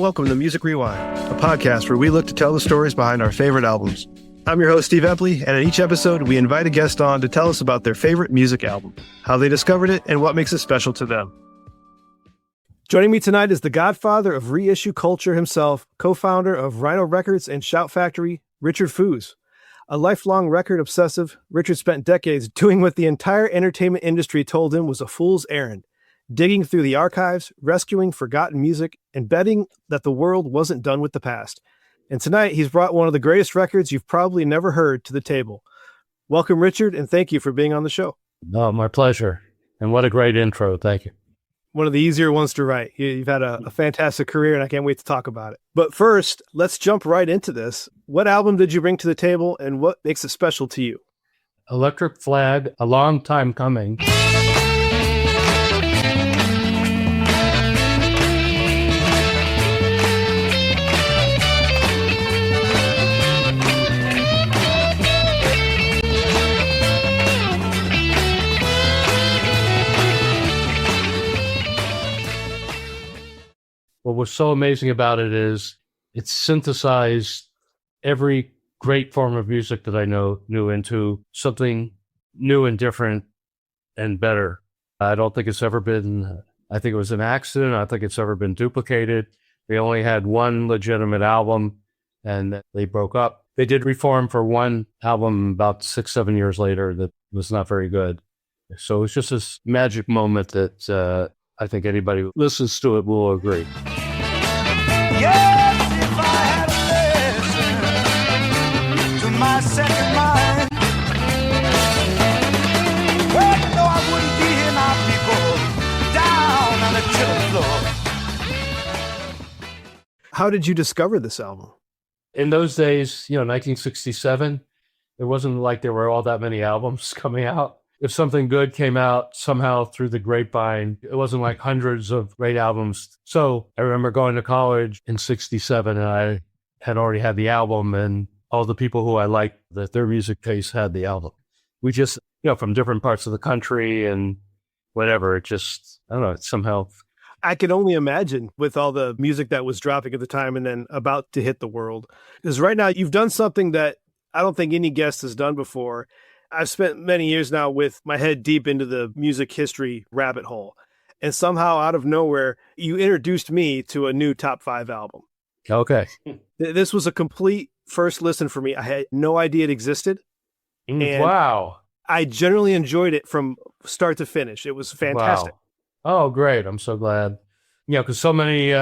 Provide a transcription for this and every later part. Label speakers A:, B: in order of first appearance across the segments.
A: welcome to Music Rewind, a podcast where we look to tell the stories behind our favorite albums. I'm your host, Steve Epley, and in each episode, we invite a guest on to tell us about their favorite music album, how they discovered it, and what makes it special to them. Joining me tonight is the godfather of reissue culture himself, co-founder of Rhino Records and Shout Factory, Richard Foos. A lifelong record obsessive, Richard spent decades doing what the entire entertainment industry told him was a fool's errand, digging through the archives, rescuing forgotten music, and betting that the world wasn't done with the past. And tonight, he's brought one of the greatest records you've probably never heard to the table. Welcome, Richard, and thank you for being on the show.
B: Oh, my pleasure. And what a great intro. Thank you.
A: One of the easier ones to write. You've had a fantastic career, and I can't wait to talk about it. But first, let's jump right into this. What album did you bring to the table, and what makes it special to you?
B: Electric Flag, A Long Time Comin. What was so amazing about it is it synthesized every great form of music that I knew into something new and different and better. I don't think it's ever been, I think it was an accident. I think it's ever been duplicated. They only had one legitimate album and they broke up. They did reform for one album about 6-7 years later that was not very good. So it's just this magic moment that I think anybody who listens to it will agree.
C: Yes, if I had a listen to my second mind, well, you know I wouldn't be here now, people, down on the killing floor.
A: How did you discover this album?
B: In those days, 1967, there wasn't like there were all that many albums coming out. If something good came out somehow through the grapevine, it wasn't like hundreds of great albums. So I remember going to college in 67 and I had already had the album and all the people who I liked, that their music taste had the album. We just, from different parts of the country and whatever, it just, I don't know, it somehow.
A: I can only imagine with all the music that was dropping at the time and then about to hit the world. Because right now you've done something that I don't think any guest has done before. I've spent many years now with my head deep into the music history rabbit hole. And somehow out of nowhere, you introduced me to a new top 5 album.
B: Okay.
A: This was a complete first listen for me. I had no idea it existed. And
B: wow.
A: I generally enjoyed it from start to finish. It was fantastic.
B: Wow. Oh, great. I'm so glad. Because so many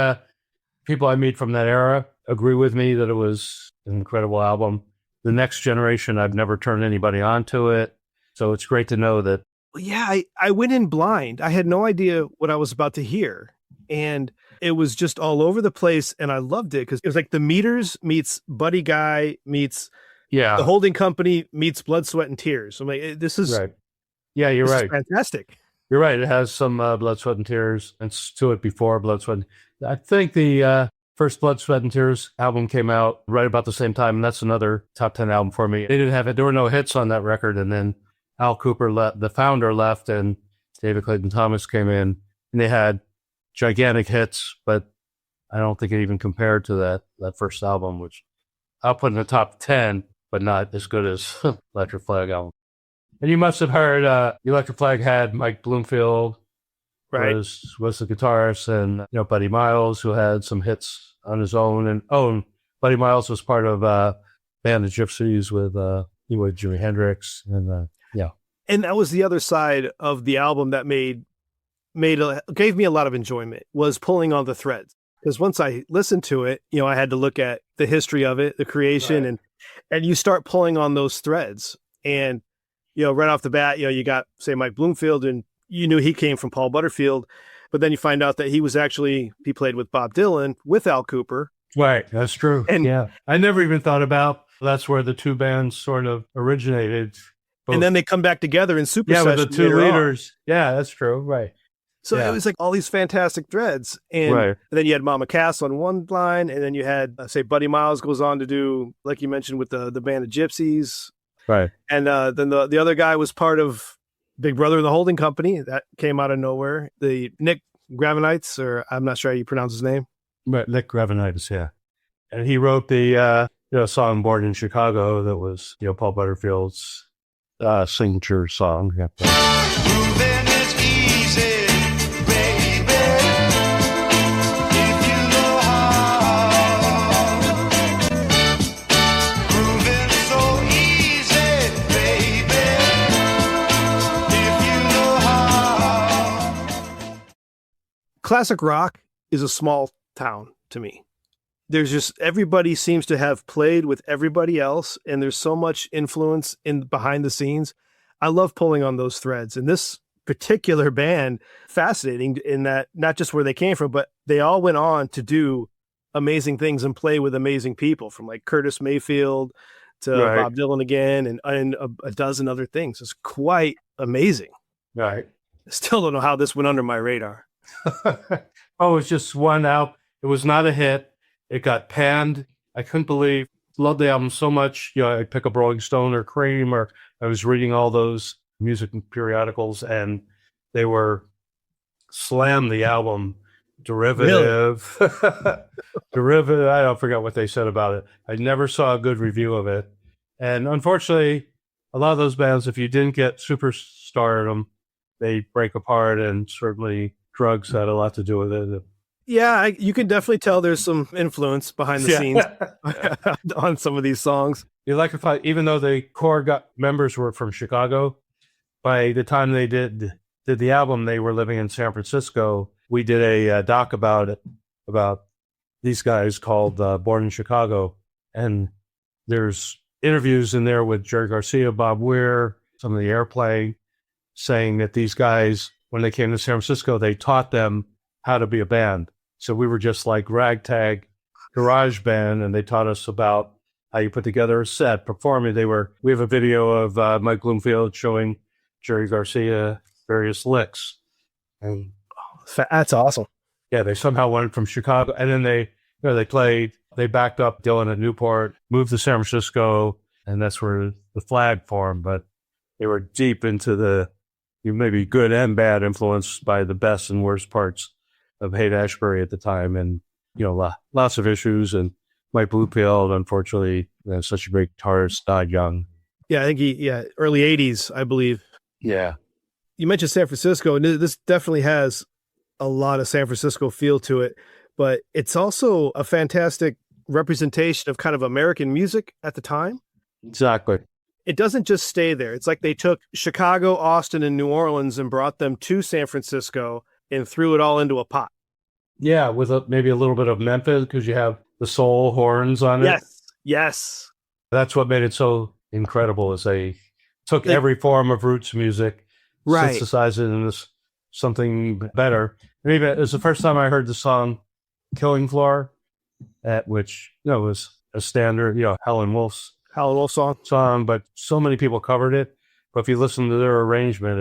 B: people I meet from that era agree with me that it was an incredible album. The next generation, I've never turned anybody onto it. So it's great to know that.
A: Yeah, I went in blind. I had no idea what I was about to hear. And it was just all over the place. And I loved it because it was like the Meters meets Buddy Guy meets the Holding Company meets Blood, Sweat, and Tears. I'm like, this is
B: right. Yeah, you're right.
A: Fantastic.
B: You're right. It has some Blood, Sweat, and Tears. And to it before Blood, Sweat. I think the first Blood, Sweat, and Tears album came out right about the same time, and that's another top 10 album for me. They didn't have it. There were no hits on that record, and then Al Kooper, the founder, left, and David Clayton Thomas came in, and they had gigantic hits, but I don't think it even compared to that first album, which I'll put in the top 10, but not as good as Electric Flag album. And you must have heard Electric Flag had Mike Bloomfield, right, was the guitarist, and Buddy Miles, who had some hits on his own. And Buddy Miles was part of Band of Gypsies with Jimi Hendrix, and
A: And that was the other side of the album that gave me a lot of enjoyment, was pulling on the threads. Because once I listened to it, I had to look at the history of it, the creation, right, and you start pulling on those threads. And right off the bat, you got, say, Mike Bloomfield, and you knew he came from Paul Butterfield, but then you find out that he played with Bob Dylan with Al Kooper.
B: Right, that's true.
A: And
B: I never even thought about that's where the two bands sort of originated.
A: Both. And then they come back together in Super Session.
B: Yeah, with the two leaders. On. Yeah, that's true. Right.
A: So it was like all these fantastic threads. And then you had Mama Cass on one line, and then you had, say, Buddy Miles goes on to do, like you mentioned, with the Band of Gypsies.
B: Right.
A: And then the other guy was part of Big Brother and the Holding Company. That came out of nowhere. The Nick Gravenites, or I'm not sure how you pronounce his name.
B: Nick Gravenitis, yeah. And he wrote the song Born in Chicago that was, Paul Butterfield's signature song. Yeah.
C: Moving is easy, baby, if you know how. Moving so easy, baby, if you know how.
A: Classic rock is a small town to me. There's just everybody seems to have played with everybody else, and there's so much influence in behind the scenes. I love pulling on those threads. And this particular band, fascinating in that not just where they came from, but they all went on to do amazing things and play with amazing people, from like Curtis Mayfield to Bob Dylan again, and a dozen other things. It's quite amazing.
B: Right.
A: I still don't know how this went under my radar.
B: Oh, it's just one out. It was not a hit. It got panned. I couldn't believe. Loved the album so much. I pick up Rolling Stone or Cream, or I was reading all those music periodicals, and they were slammed the album derivative. Really? Derivative. I don't forget what they said about it. I never saw a good review of it. And unfortunately, a lot of those bands, if you didn't get superstardom, they break apart, and certainly drugs had a lot to do with it.
A: Yeah, you can definitely tell there's some influence behind the scenes on some of these songs.
B: Electrifying, even though the core members were from Chicago, by the time they did the album, they were living in San Francisco. We did a doc about it, about these guys called Born in Chicago. And there's interviews in there with Jerry Garcia, Bob Weir, some of the airplay, saying that these guys, when they came to San Francisco, they taught them how to be a band. So we were just like ragtag garage band, and they taught us about how you put together a set, performing. We have a video of Mike Bloomfield showing Jerry Garcia various licks. And
A: that's awesome.
B: Yeah, they somehow went from Chicago, and then they backed up Dylan at Newport, moved to San Francisco, and that's where the Flag formed. But they were deep into the maybe good and bad influenced by the best and worst parts of Haight-Ashbury at the time, and lots of issues. And Mike Bloomfield, unfortunately, such a great guitarist, died young.
A: Yeah, I think early 80s, I believe.
B: Yeah.
A: You mentioned San Francisco, and this definitely has a lot of San Francisco feel to it, but it's also a fantastic representation of kind of American music at the time.
B: Exactly.
A: It doesn't just stay there. It's like they took Chicago, Austin, and New Orleans and brought them to San Francisco and threw it all into a pot.
B: Yeah, with maybe a little bit of Memphis, because you have the soul horns on it.
A: Yes.
B: That's what made it so incredible, is they took every form of roots music, synthesized it into something better. And even it was the first time I heard the song Killing Floor, at which was a standard, Howlin' Wolf song, but so many people covered it. But if you listen to their arrangement,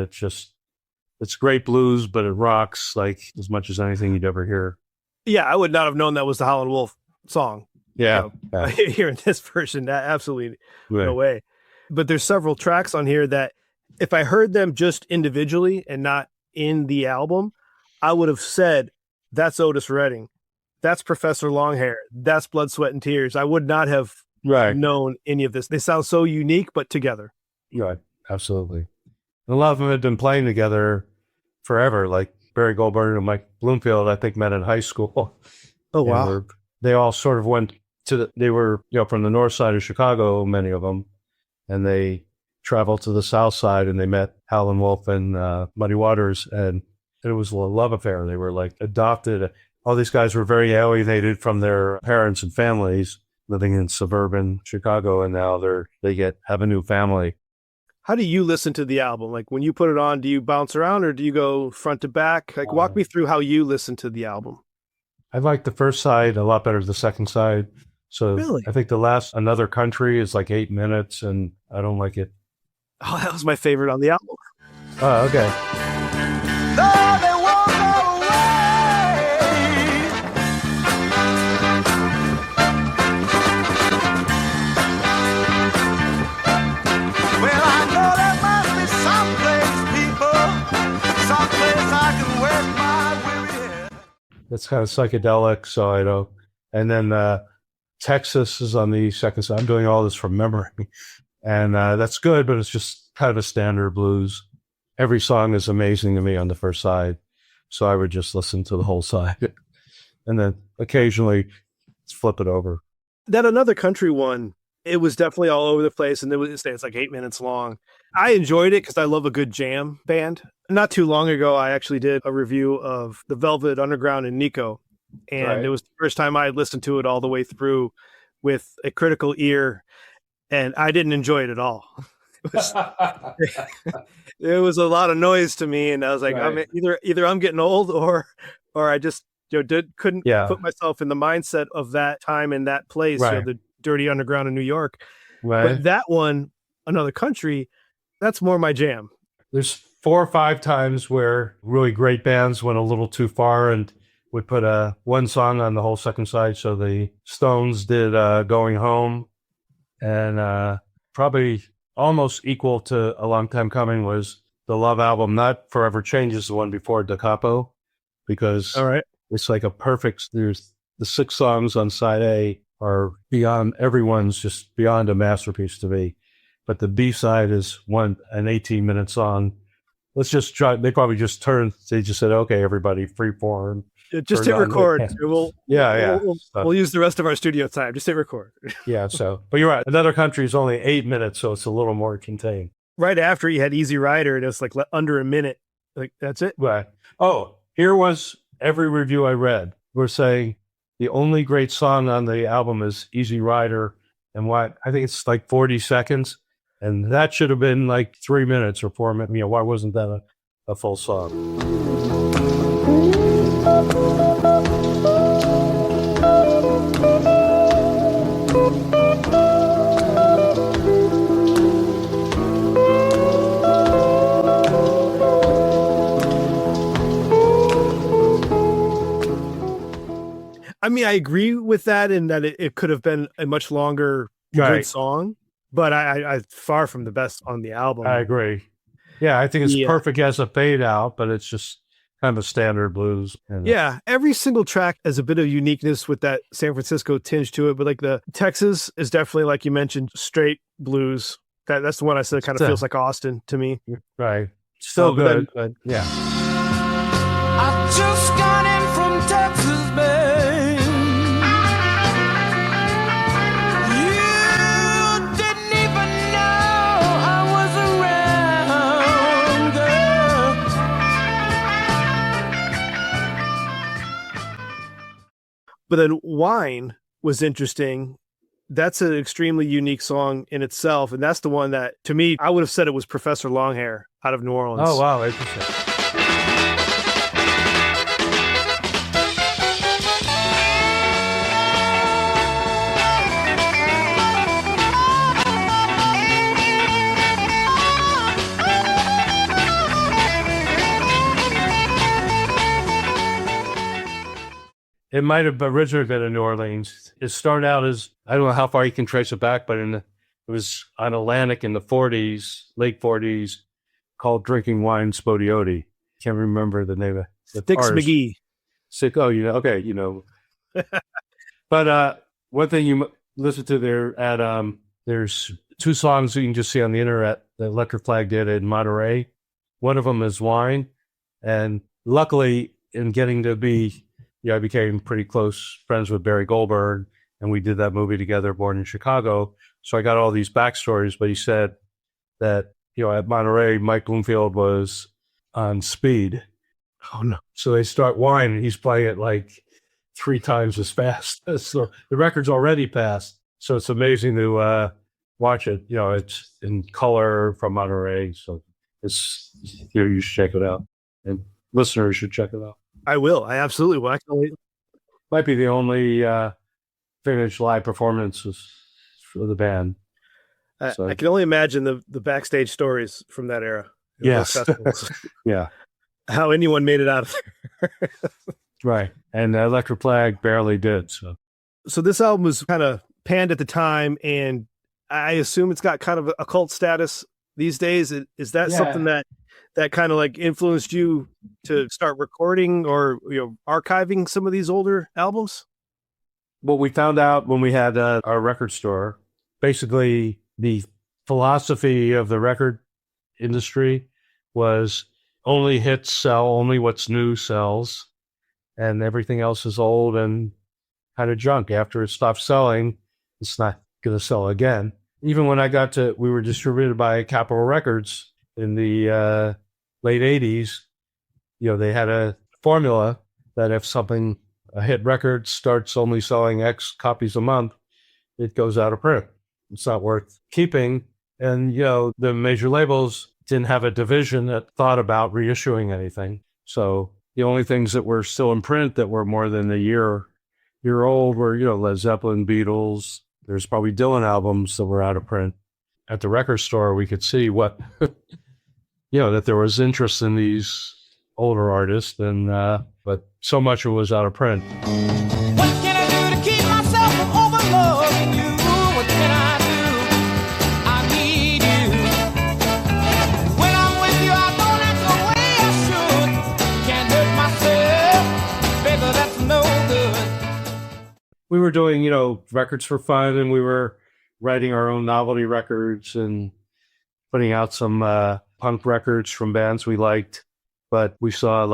B: it's great blues, but it rocks like as much as anything you'd ever hear.
A: Yeah, I would not have known that was the Howlin' Wolf song.
B: Yeah.
A: Hearing this version, absolutely no way. But there's several tracks on here that if I heard them just individually and not in the album, I would have said, that's Otis Redding. That's Professor Longhair. That's Blood, Sweat, and Tears. I would not have known any of this. They sound so unique, but together.
B: Right, absolutely. And a lot of them had been playing together forever, like Barry Goldberg and Mike Bloomfield, I think, met in high school.
A: Oh, wow.
B: They all sort of went they were, from the north side of Chicago, many of them, and they traveled to the south side, and they met Howlin' Wolf and Muddy Waters, and it was a love affair. They were like adopted. All these guys were very alienated from their parents and families, living in suburban Chicago, and now they have a new family.
A: How do you listen to the album? Like when you put it on, do you bounce around or do you go front to back? Like walk me through how you listen to the album.
B: I like the first side a lot better than the second side. So
A: really?
B: I think the last Another Country is like 8 minutes, and I don't like it.
A: Oh, that was my favorite on the album.
B: Oh, okay.
C: Though they won't go away. Well, I know there must be someplace, people, someplace I can work my weary head.
B: It's kind of psychedelic. So I don't. And then Texas is on the second side. I'm doing all this from memory, and that's good, but it's just kind of a standard blues. Every song is amazing to me on the first side, so I would just listen to the whole side, and then occasionally flip it over.
A: That Another Country one, it was definitely all over the place, and it's like 8 minutes long. I enjoyed it because I love a good jam band. Not too long ago, I actually did a review of the Velvet Underground and Nico, and It was the first time I had listened to it all the way through with a critical ear, and I didn't enjoy it at all. It was a lot of noise to me, and I was like, I'm either I'm getting old or I just couldn't put myself in the mindset of that time and that place, the dirty underground in New York. But that one, Another Country, that's more my jam.
B: There's 4 or 5 times where really great bands went a little too far and would put one song on the whole second side. So the Stones did Going Home, and probably almost equal to A Long Time Comin was the Love album, not Forever Changes, the one before Da Capo, because it's like a perfect, there's the 6 songs on side A are beyond, everyone's just beyond a masterpiece to me. But the B side is an 18-minute song. Let's just try, they just said, okay, everybody, freeform.
A: Just hit record. We'll use the rest of our studio time. Just hit record.
B: But you're right. Another Country is only 8 minutes, so it's a little more contained.
A: Right after he had Easy Rider, and it was like under a minute. Like, that's it.
B: Right. Oh, here was every review I read. We're saying the only great song on the album is Easy Rider, and I think it's like 40 seconds, and that should have been like 3 minutes or 4 minutes. Why wasn't that a full song?
A: I mean, I agree with that in that it could have been a much longer good song, but I far from the best on the album.
B: I agree. Yeah, I think it's perfect as a fade out, but it's just kind of a standard blues.
A: Every single track has a bit of uniqueness with that San Francisco tinge to it, but like the Texas is definitely, like you mentioned, straight blues. That's the one I said kind of feels like Austin to me.
B: Right. Still good, but yeah.
C: I just got in from Texas, babe. You didn't even know I was around, girl.
A: But then Wine was interesting. That's an extremely unique song in itself. And that's the one that, to me, I would have said it was Professor Longhair out of New Orleans.
B: Oh, wow. Interesting. It might have originally been in New Orleans. It started out as, I don't know how far you can trace it back, but it was on Atlantic in the 40s, late 40s, called Drinking Wine Spodioti. Can't remember the name of the
A: Sticks
B: artist.
A: McGee.
B: But one thing you listen to there there's 2 songs you can just see on the internet that Electrifying did in Monterey. One of them is Wine. And luckily, in getting to be, I became pretty close friends with Barry Goldberg, and we did that movie together, Born in Chicago. So I got all these backstories, but he said that, at Monterey, Mike Bloomfield was on speed.
A: Oh, no.
B: So they start Wine, and he's playing it like 3 times as fast. So the record's already passed. So it's amazing to watch it. It's in color from Monterey. So it's, you should check it out. And listeners should check it out.
A: I will. I absolutely will.
B: Might be the only finished live performances for the band.
A: I can only imagine the backstage stories from that era.
B: Yes. Yeah.
A: How anyone made it out of there.
B: Right. And Electrifying barely did.
A: So this album was kind of panned at the time, and I assume it's got kind of a cult status these days. Is that something that that kind of like influenced you to start recording or, archiving some of these older albums?
B: What we found out when we had our record store, basically the philosophy of the record industry was only hits sell, only what's new sells, and everything else is old and kind of junk. After it stops selling, it's not going to sell again. Even when we were distributed by Capitol Records in the late 80s, they had a formula that if a hit record starts only selling X copies a month, it goes out of print. It's not worth keeping. And, the major labels didn't have a division that thought about reissuing anything. So the only things that were still in print that were more than a year old were, Led Zeppelin, Beatles. There's probably Dylan albums that were out of print. At the record store, we could see what, that there was interest in these older artists, and but so much of it was out of print.
C: What can I do to keep myself from overloving you? What can I do? I need you. When I'm with you, I don't act the way I should. Can't hurt myself, baby, that's no good.
B: We were doing, records for fun, and we were writing our own novelty records and putting out some punk records from bands we liked. But we saw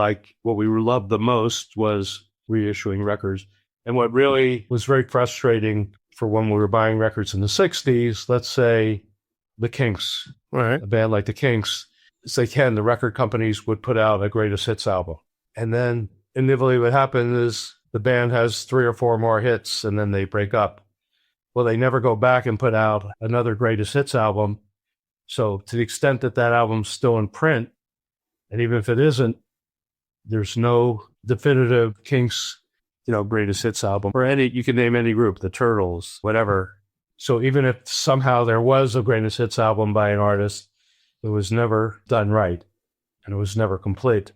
B: what we loved the most was reissuing records. And what really was very frustrating for when we were buying records in the 60s, let's say the Kinks,
A: Right.
B: a band like the Kinks, the record companies would put out a greatest hits album. And then inevitably what happened is the band has 3 or 4 more hits and then they break up. Well, they never go back and put out another greatest hits album. So to the extent that album's still in print, and even if it isn't, there's no definitive Kinks, greatest hits album. Or you can name any group, the Turtles, whatever. So even if somehow there was a greatest hits album by an artist, it was never done right. And it was never complete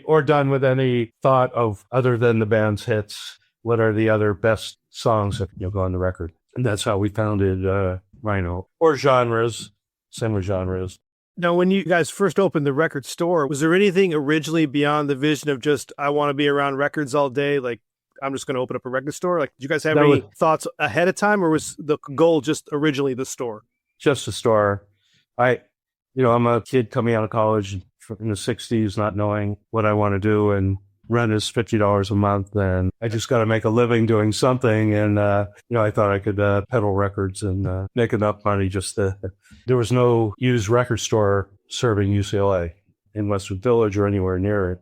B: or done with any thought of, other than the band's hits, what are the other best songs that go on the record. And that's how we founded Rhino. Or genres, similar genres.
A: Now, when you guys first opened the record store, was there anything originally beyond the vision of just, I want to be around records all day? Like, I'm just going to open up a record store. Like, did you guys have any thoughts ahead of time, or was the goal just originally the store?
B: Just the store. I'm a kid coming out of college in the 60s, not knowing what I want to do. And rent is $50 a month. And I just got to make a living doing something. And, I thought I could peddle records and make enough money there was no used record store serving UCLA in Westwood Village or anywhere near it,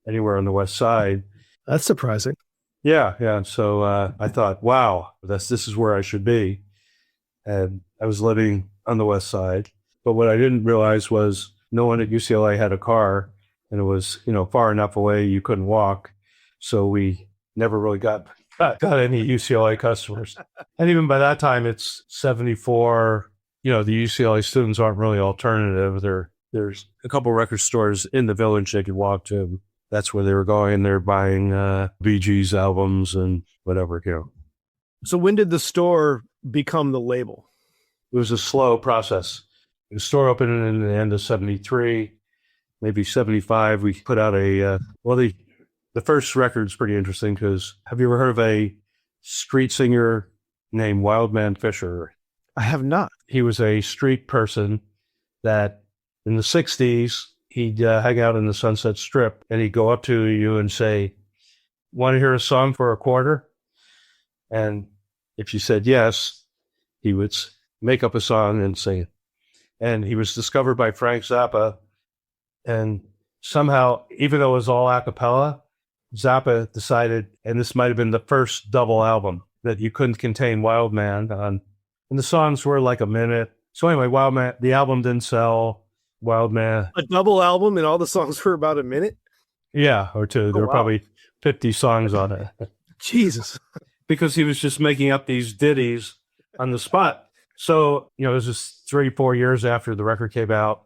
B: anywhere on the West Side.
A: That's surprising.
B: Yeah. So I thought, wow, this is where I should be. And I was living on the West Side. But what I didn't realize was no one at UCLA had a car, and it was, far enough away you couldn't walk. So we never really got any UCLA customers. And even by that time, it's 74. The UCLA students aren't really alternative. There's a couple record stores in the Village they could walk to. That's where they were going. They're buying Bee Gees albums and whatever,
A: So when did the store become the label?
B: It was a slow process. The store opened in the end of 73, maybe 75. We put out the first record's pretty interesting because have you ever heard of a street singer named Wildman Fisher?
A: I have not.
B: He was a street person that in the 60s, he'd hang out in the Sunset Strip and he'd go up to you and say, want to hear a song for a quarter? And if you said yes, he would make up a song and sing it. And he was discovered by Frank Zappa. And somehow, even though it was all a cappella, Zappa decided, and this might have been the first double album, that you couldn't contain Wildman on. And the songs were like a minute. So anyway, Wildman, the album didn't sell. Wildman.
A: A double album and all the songs were about a minute?
B: Yeah, or two. There were probably 50 songs on it.
A: Jesus.
B: Because he was just making up these ditties on the spot. So, it was just 3-4 years after the record came out,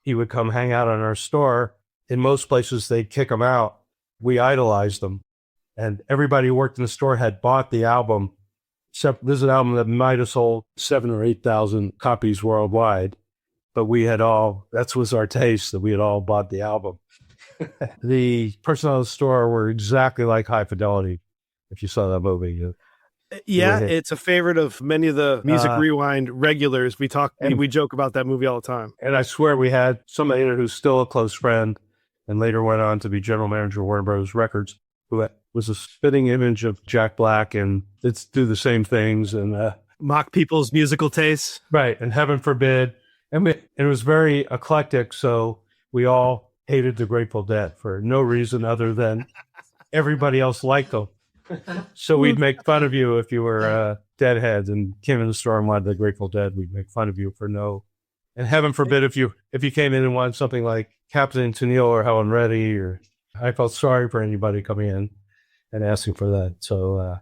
B: he would come hang out in our store. In most places, they'd kick him out. We idolized him. And everybody who worked in the store had bought the album. Except this is an album that might have sold 7,000 or 8,000 copies worldwide. but that was our taste, that we had all bought the album. The person on the store were exactly like High Fidelity. If you saw that movie,
A: Yeah, it's a favorite of many of the Music Rewind regulars. We joke about that movie all the time.
B: And I swear we had somebody in it who's still a close friend and later went on to be general manager of Warner Brothers Records, who was a spitting image of Jack Black and it's do the same things and
A: mock people's musical tastes.
B: Right. And heaven forbid. And it was very eclectic. So we all hated the Grateful Dead for no reason other than everybody else liked them. So we'd make fun of you if you were Deadheads and came in the store and wanted the Grateful Dead. We'd make fun of you for no. And heaven forbid if you came in and wanted something like Captain Tennille or Helen Reddy, or I felt sorry for anybody coming in and asking for that. So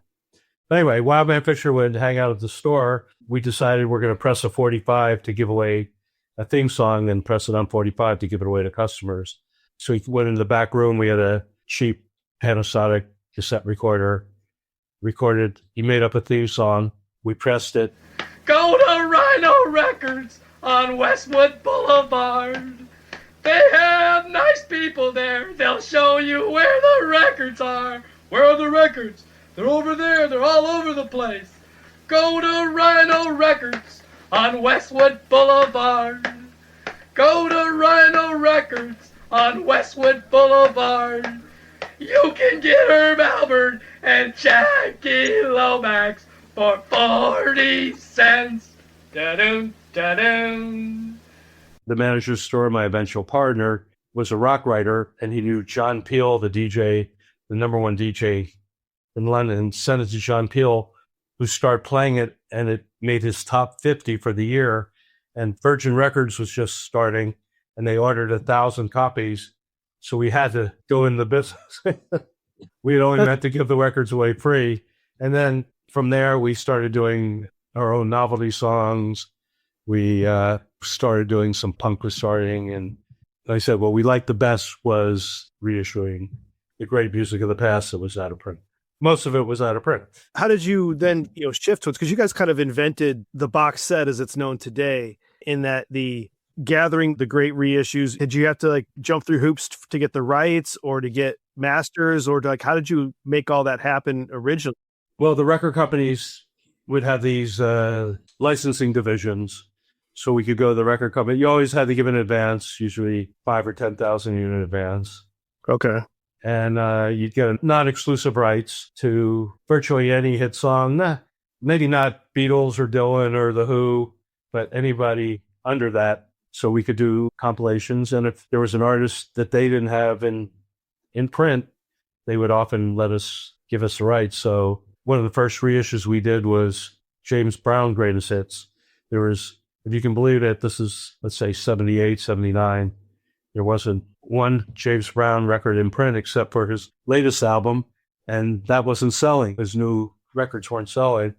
B: anyway, Wildman Fisher would hang out at the store. We decided we're going to press a 45 to give away a theme song and press it on 45 to give it away to customers. So he went into the back room. We had a cheap Panasonic cassette recorder, recorded. He made up a theme song. We pressed it.
D: Go to Rhino Records on Westwood Boulevard. They have nice people there. They'll show you where the records are. Where are the records? They're over there. They're all over the place. Go to Rhino Records on Westwood Boulevard. Go to Rhino Records on Westwood Boulevard. You can get Herb Alpert and Jackie Lomax for 40 cents. Da-dum, da-dum.
B: The manager's store, my eventual partner, was a rock writer, and he knew John Peel, the DJ, the number one DJ in London, sent it to John Peel, who started playing it, and it made his top 50 for the year. And Virgin Records was just starting, and they ordered 1,000 copies. So we had to go in the business. We had only meant to give the records away free. And then from there, we started doing our own novelty songs. We started doing some punk restarting. And like I said, what we liked the best was reissuing the great music of the past that was out of print. Most of it was out of print.
A: How did you then shift to it? Because you guys kind of invented the box set as it's known today, in that the gathering the great reissues, did you have to jump through hoops to get the rights or to get masters, or how did you make all that happen originally?
B: Well, the record companies would have these licensing divisions, so we could go to the record company. You always had to give an advance, usually 5,000 or 10,000 unit advance.
A: Okay.
B: And you'd get non-exclusive rights to virtually any hit song. Maybe not Beatles or Dylan or The Who, but anybody under that. So we could do compilations. And if there was an artist that they didn't have in print, they would often give us the rights. So one of the first reissues we did was James Brown Greatest Hits. There was, if you can believe it, this is, let's say, 78, 79. There wasn't one James Brown record in print except for his latest album, and that wasn't selling. His new records weren't selling.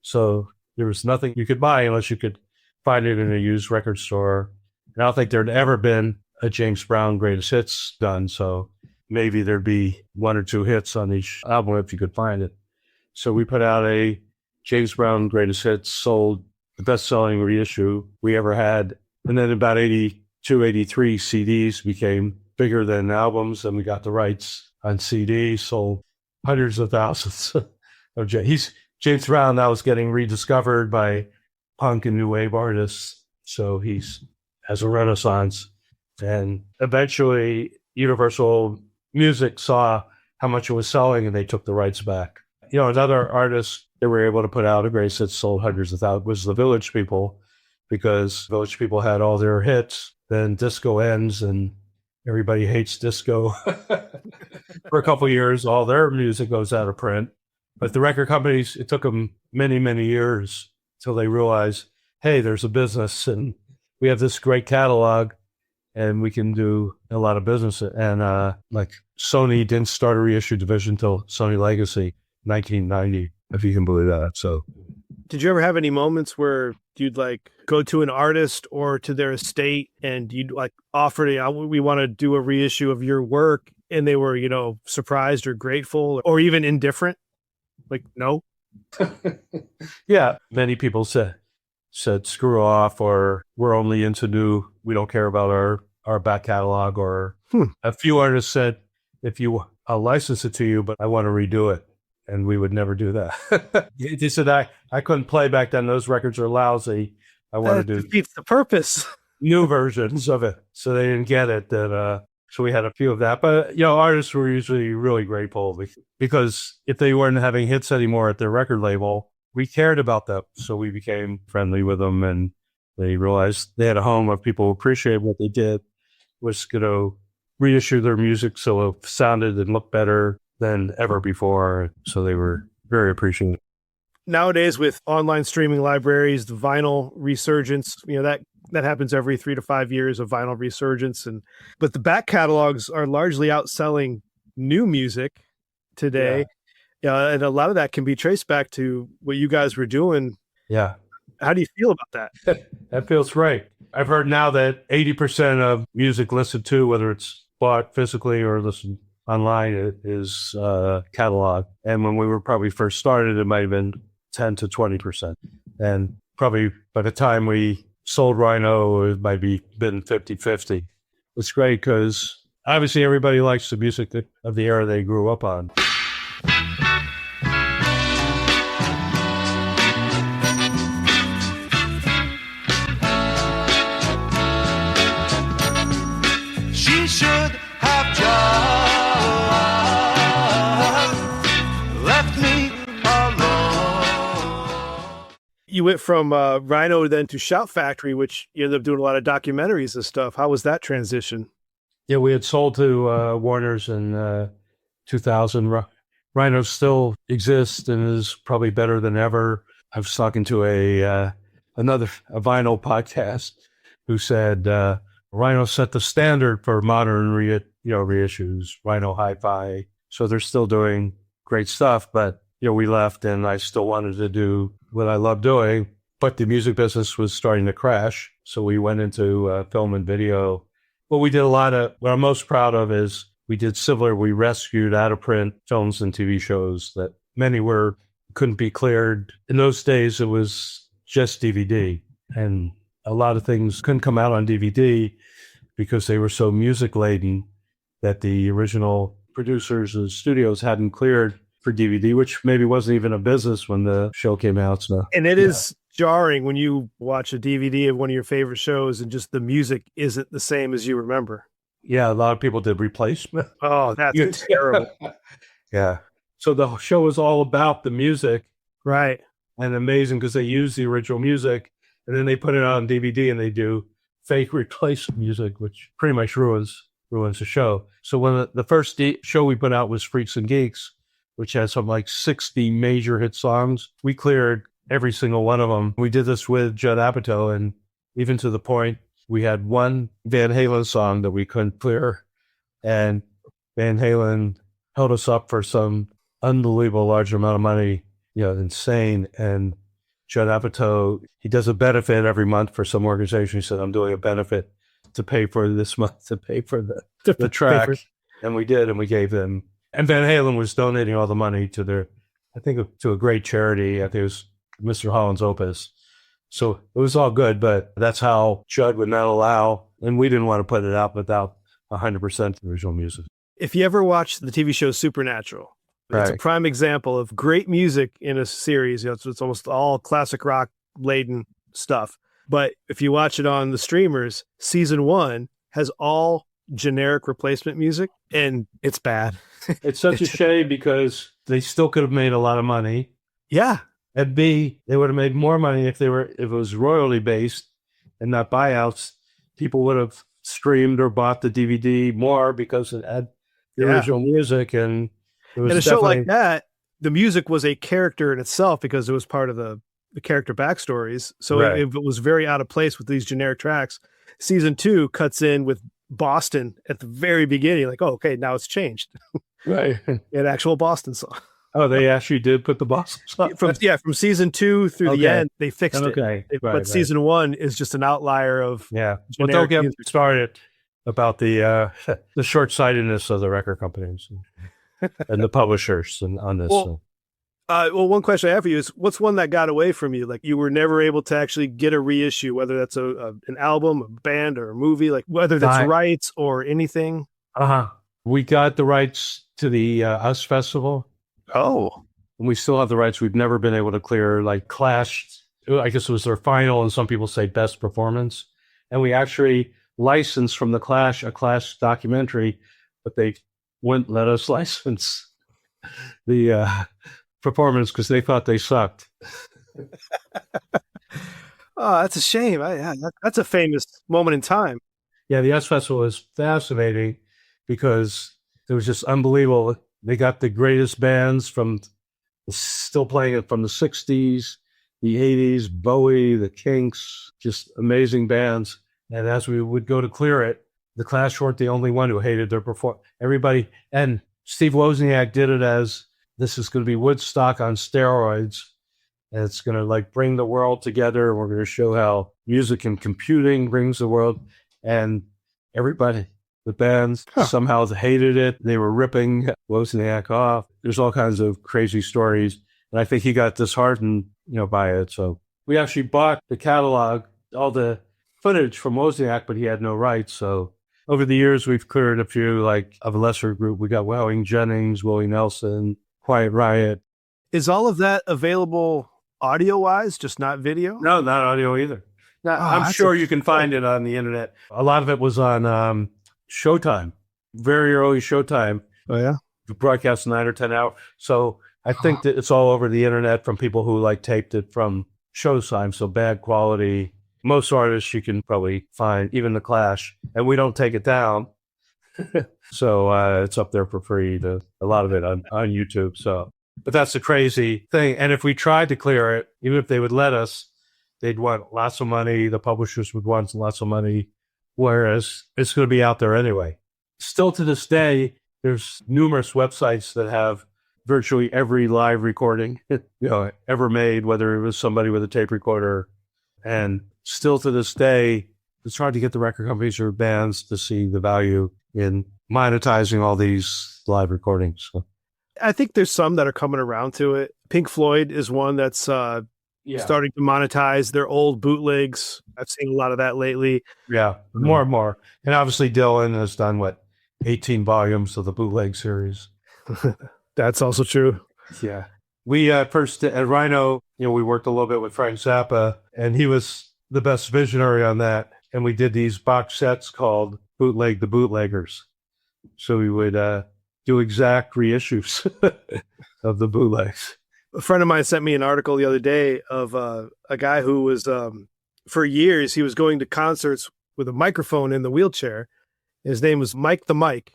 B: So there was nothing you could buy unless you could find it in a used record store. And I don't think there'd ever been a James Brown Greatest Hits done. So maybe there'd be one or two hits on each album if you could find it. So we put out a James Brown Greatest Hits, sold the best-selling reissue we ever had. And then about 82, 83 CDs became bigger than albums, and we got the rights on CD, sold hundreds of thousands of James Brown now is getting rediscovered by punk and new wave artists. So he's has a renaissance. And eventually Universal Music saw how much it was selling and they took the rights back. Another artist that were able to put out a great set sold hundreds of thousands was the Village People, because Village People had all their hits. Then disco ends and everybody hates disco. For a couple of years, all their music goes out of print. But the record companies, it took them many, many years till they realized, hey, there's a business and we have this great catalog and we can do a lot of business. And Sony didn't start a reissue division until Sony Legacy, 1990, if you can believe that. So
A: did you ever have any moments where you'd go to an artist or to their estate and you'd offer to, we want to do a reissue of your work, and they were, surprised or grateful or even indifferent? No?
B: Yeah, many people said, said screw off, or we're only into new, we don't care about our back catalog, or a few artists said, I'll license it to you, but I want to redo it. And we would never do that. They said, I couldn't play back then. Those records are lousy. I want to do
A: defeats the purpose.
B: new versions of it. So they didn't get it. So we had a few of that. But, artists were usually really grateful because if they weren't having hits anymore at their record label, we cared about them. So we became friendly with them, and they realized they had a home of people who appreciated what they did, was going to reissue their music so it sounded and looked better than ever before. So they were very appreciative.
A: Nowadays, with online streaming libraries, the vinyl resurgence, that happens every 3 to 5 years, of vinyl resurgence. But the back catalogs are largely outselling new music today. And a lot of that can be traced back to what you guys were doing.
B: Yeah.
A: How do you feel about that?
B: That feels right. I've heard now that 80% of music listened to, whether it's bought physically or listened online, is catalog. And when we were probably first started, it might have been 10 to 20%. And probably by the time we sold Rhino, it might be been 50-50. It's great because obviously everybody likes the music of the era they grew up on.
C: She should have just left me alone.
A: You went from Rhino then to Shout Factory, which you ended up doing a lot of documentaries and stuff. How was that transition?
B: Yeah, we had sold to Warner's in 2000. Rhino still exists and is probably better than ever. I was talking to a vinyl podcast who said Rhino set the standard for modern reissues, Rhino Hi-Fi. So they're still doing great stuff, but we left, and I still wanted to do what I love doing, but the music business was starting to crash. So we went into film and video. What we did what I'm most proud of is we did similar. We rescued out of print films and TV shows that many couldn't be cleared. In those days, it was just DVD, and a lot of things couldn't come out on DVD because they were so music laden that the original producers and studios hadn't cleared for DVD, which maybe wasn't even a business when the show came out. So,
A: and it is jarring when you watch a DVD of one of your favorite shows and just the music isn't the same as you remember.
B: Yeah, a lot of people did replacement.
A: Oh, that's terrible.
B: Yeah. So the show was all about the music.
A: Right.
B: And amazing because they use the original music and then they put it on DVD and they do fake replacement music, which pretty much ruins the show. So when the first show we put out was Freaks and Geeks, which has some like 60 major hit songs, we cleared every single one of them. We did this with Judd Apatow, and even to the point we had one Van Halen song that we couldn't clear, and Van Halen held us up for some unbelievable large amount of money, insane. And Judd Apatow, he does a benefit every month for some organization. He said, I'm doing a benefit to pay for this month, to pay for the track. And we did, and we gave them. And Van Halen was donating all the money to a great charity. I think it was Mr. Holland's Opus. So it was all good, but that's how Judd would not allow, and we didn't want to put it out without 100% original music.
A: If you ever watch the TV show Supernatural, it's a prime example of great music in a series. It's almost all classic rock laden stuff. But if you watch it on the streamers, season 1 has all generic replacement music, and it's bad.
B: It's such a shame because they still could have made a lot of money.
A: Yeah.
B: And B, they would have made more money if it was royalty based and not buyouts. People would have streamed or bought the DVD more because it had the original music. And it was
A: in a show like that, the music was a character in itself because it was part of the character backstories. So it was very out of place with these generic tracks. Season 2 cuts in with Boston at the very beginning, like, oh, okay, now it's changed.
B: Right.
A: An actual Boston song.
B: Oh, they actually did put the Boston song.
A: From season 2 through the end, they fixed it. But season 1 is just an outlier of
B: Well, don't get started about the short-sightedness of the record companies and the publishers and on this.
A: Well, Well, one question I have for you is, what's one that got away from you? Like you were never able to actually get a reissue, whether that's an album, a band, or a movie, like whether that's rights or anything.
B: We got the rights to the US Festival.
A: Oh,
B: And we still have the rights. We've never been able to clear, like Clash. I guess it was their final, and some people say best performance. And we actually licensed from the Clash a Clash documentary, but they wouldn't let us license the performance because they thought they sucked.
A: Oh, that's a shame. That's a famous moment in time.
B: Yeah, the US Festival was fascinating because it was just unbelievable. They got the greatest bands from still playing it from the 60s, the 80s, Bowie, the Kinks, just amazing bands. And as we would go to clear it, the Clash weren't the only one who hated their performance. Everybody, and Steve Wozniak did it as, this is going to be Woodstock on steroids. And it's going to like bring the world together. And we're going to show how music and computing brings the world. And everybody, the bands somehow hated it. They were ripping Wozniak off. There's all kinds of crazy stories. And I think he got disheartened, by it. So we actually bought the catalog, all the footage from Wozniak, but he had no rights. So over the years, we've cleared a few, like of a lesser group. We got Wowing Jennings, Willie Nelson, Quiet Riot.
A: Is all of that available audio-wise, just not video?
B: No, not audio either. Now, I'm sure you can find it on the internet. A lot of it was on Showtime, very early Showtime.
A: Oh, yeah?
B: Broadcast 9 or 10 hours. So I think that it's all over the internet from people who like taped it from Showtime. So bad quality. Most artists you can probably find, even the Clash, and we don't take it down. So it's up there for free, a lot of it on YouTube. So, but that's the crazy thing. And if we tried to clear it, even if they would let us, they'd want lots of money. The publishers would want lots of money, whereas it's going to be out there anyway. Still to this day, there's numerous websites that have virtually every live recording, ever made, whether it was somebody with a tape recorder. And still to this day, it's hard to get the record companies or bands to see the value in monetizing all these live recordings. So.
A: I think there's some that are coming around to it. Pink Floyd is one that's starting to monetize their old bootlegs. I've seen a lot of that lately.
B: Yeah, more and more. And obviously Dylan has done, 18 volumes of the bootleg series.
A: That's also true.
B: Yeah. We first at Rhino, we worked a little bit with Frank Zappa, and he was the best visionary on that. And we did these box sets called Bootleg the Bootleggers. So we would do exact reissues of the bootlegs.
A: A friend of mine sent me an article the other day of a guy who was, for years, he was going to concerts with a microphone in the wheelchair. His name was Mike the Mike.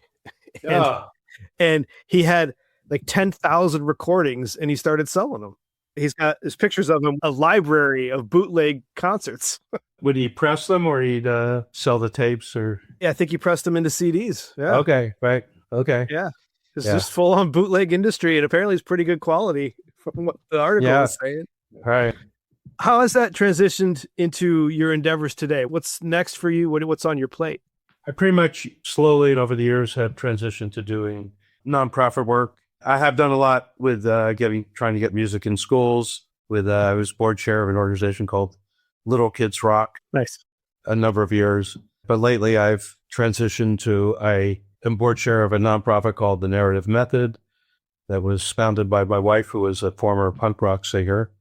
A: And he had like 10,000 recordings, and he started selling them. He's got his pictures of him, a library of bootleg concerts.
B: Would he press them, or he'd sell the tapes? Or
A: yeah, I think he pressed them into CDs. Yeah.
B: Okay, right. Okay.
A: Yeah. It's just full on bootleg industry, and apparently it's pretty good quality from what the article was saying.
B: Right.
A: How has that transitioned into your endeavors today? What's next for you? What's on your plate?
B: I pretty much slowly and over the years have transitioned to doing nonprofit work. I have done a lot with trying to get music in schools. I was board chair of an organization called Little Kids Rock.
A: Nice.
B: A number of years. But lately I've transitioned to am board chair of a nonprofit called The Narrative Method that was founded by my wife, who was a former punk rock singer,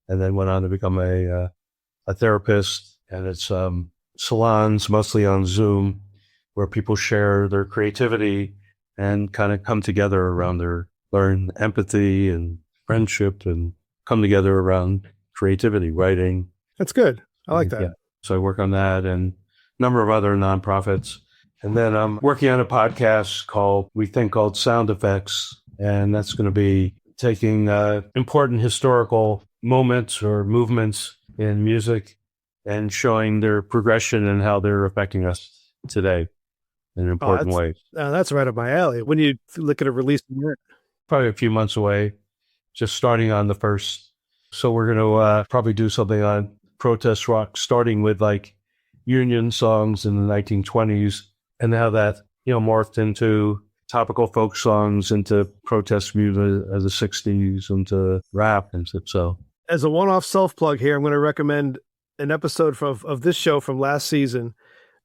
B: and then went on to become a therapist. And it's salons, mostly on Zoom, where people share their creativity and kind of come together around learn empathy and friendship and come together around creativity, writing.
A: That's good. I like that.
B: Yeah. So I work on that and a number of other nonprofits. And then I'm working on a podcast called Sound Effects. And that's going to be taking important historical moments or movements in music and showing their progression and how they're affecting us today in important ways.
A: That's right up my alley. When you look at a release,
B: probably a few months away, just starting on the first. So we're going to probably do something on protest rock, starting with Union songs in the 1920s and how that morphed into topical folk songs into protest music of the 60s, into rap and stuff. So
A: As a one-off self-plug here, I'm going to recommend an episode of this show from last season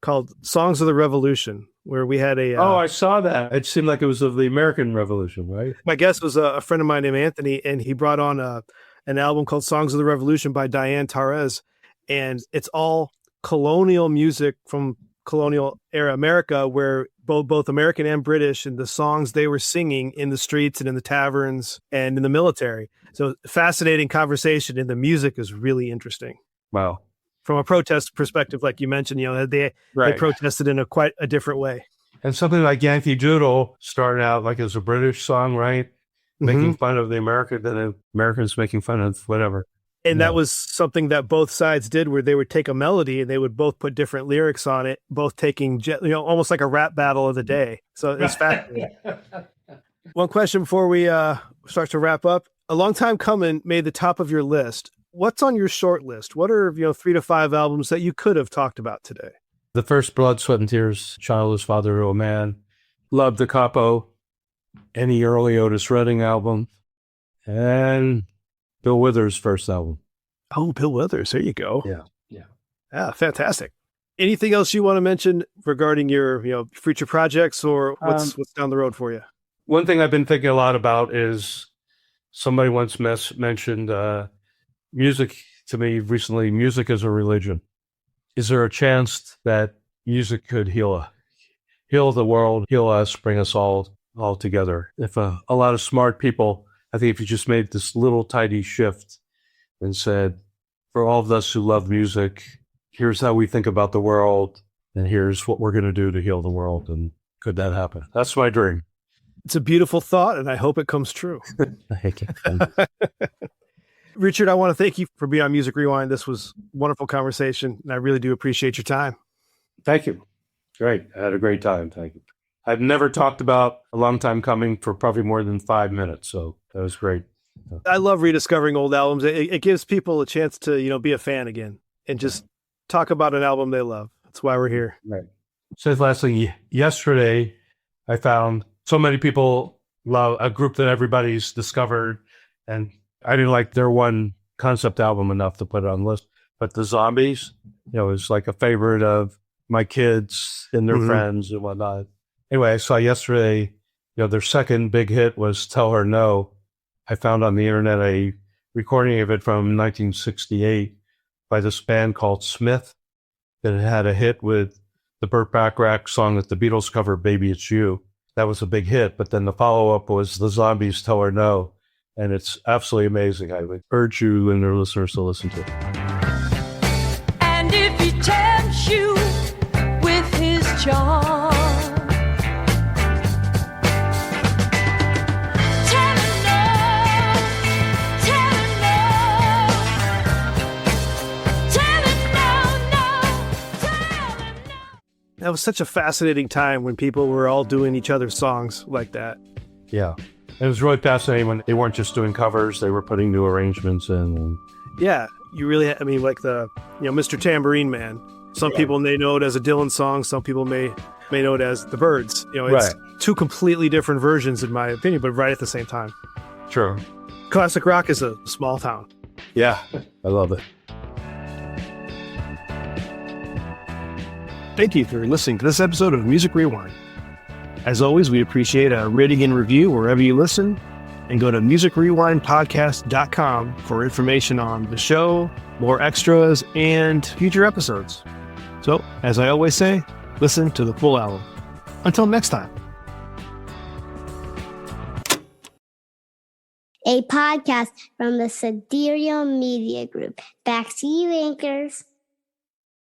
A: called Songs of the Revolution, where we had a...
B: I saw that. It seemed like it was of the American Revolution, right?
A: My guest was a friend of mine named Anthony, and he brought on an album called Songs of the Revolution by Diane Torres, and it's all colonial music from colonial era America, where both American and British, and the songs they were singing in the streets and in the taverns and in the military. So fascinating conversation, and the music is really interesting.
B: Wow.
A: From a protest perspective, like you mentioned, they protested in quite a different way.
B: And something like Yankee Doodle started out like as a British song, right? Making fun of the Americans making fun of whatever.
A: And that was something that both sides did, where they would take a melody and they would both put different lyrics on it, both taking, almost like a rap battle of the day. So it's fascinating. One question before we start to wrap up. A Long Time Comin made the top of your list. What's on your short list? What are 3 to 5 albums that you could have talked about today?
B: The first Blood, Sweat, and Tears, Childless Father to a Man. Loved the Capo, any early Otis Redding album, and Bill Withers' first album.
A: Oh, Bill Withers. There you go.
B: Yeah.
A: Ah, fantastic. Anything else you want to mention regarding your future projects, or what's down the road for you?
B: One thing I've been thinking a lot about is somebody once mentioned music to me recently. Music is a religion. Is there a chance that music could heal the world, heal us, bring us all together? If a lot of smart people, I think if you just made this little tiny shift and said, for all of us who love music, here's how we think about the world, and here's what we're going to do to heal the world. And could that happen? That's my dream.
A: It's a beautiful thought, and I hope it comes true. Richard, I want to thank you for being on Music Rewind. This was a wonderful conversation, and I really do appreciate your time.
B: Thank you. Great. I had a great time. Thank you. I've never talked about A Long Time Comin for probably more than 5 minutes, so that was great.
A: I love rediscovering old albums. It gives people a chance to, be a fan again and just talk about an album they love. That's why we're here.
B: Right. So lastly, yesterday, I found so many people love a group that everybody's discovered, and I didn't like their one concept album enough to put it on the list. But the Zombies, is like a favorite of my kids and their friends and whatnot. Anyway, I saw yesterday, their second big hit was Tell Her No. I found on the internet a recording of it from 1968 by this band called Smith that had a hit with the Burt Bacharach song that the Beatles covered, Baby It's You. That was a big hit, but then the follow-up was the Zombies' Tell Her No, and it's absolutely amazing. I would urge you and your listeners to listen to it.
E: And if he tempts you with his charm,
A: That was such a fascinating time when people were all doing each other's songs like that.
B: Yeah. It was really fascinating when they weren't just doing covers, they were putting new arrangements in.
A: Yeah. You really, like the, Mr. Tambourine Man. Some people may know it as a Dylan song. Some people may know it as The Byrds. It's two completely different versions in my opinion, but right at the same time.
B: True.
A: Classic rock is a small town.
B: Yeah. I love it.
A: Thank you for listening to this episode of Music Rewind. As always, we appreciate a rating and review wherever you listen, and go to musicrewindpodcast.com for information on the show, more extras, and future episodes. So, as I always say, listen to the full album. Until next time.
F: A podcast from the Sidereal Media Group. Back to you, anchors.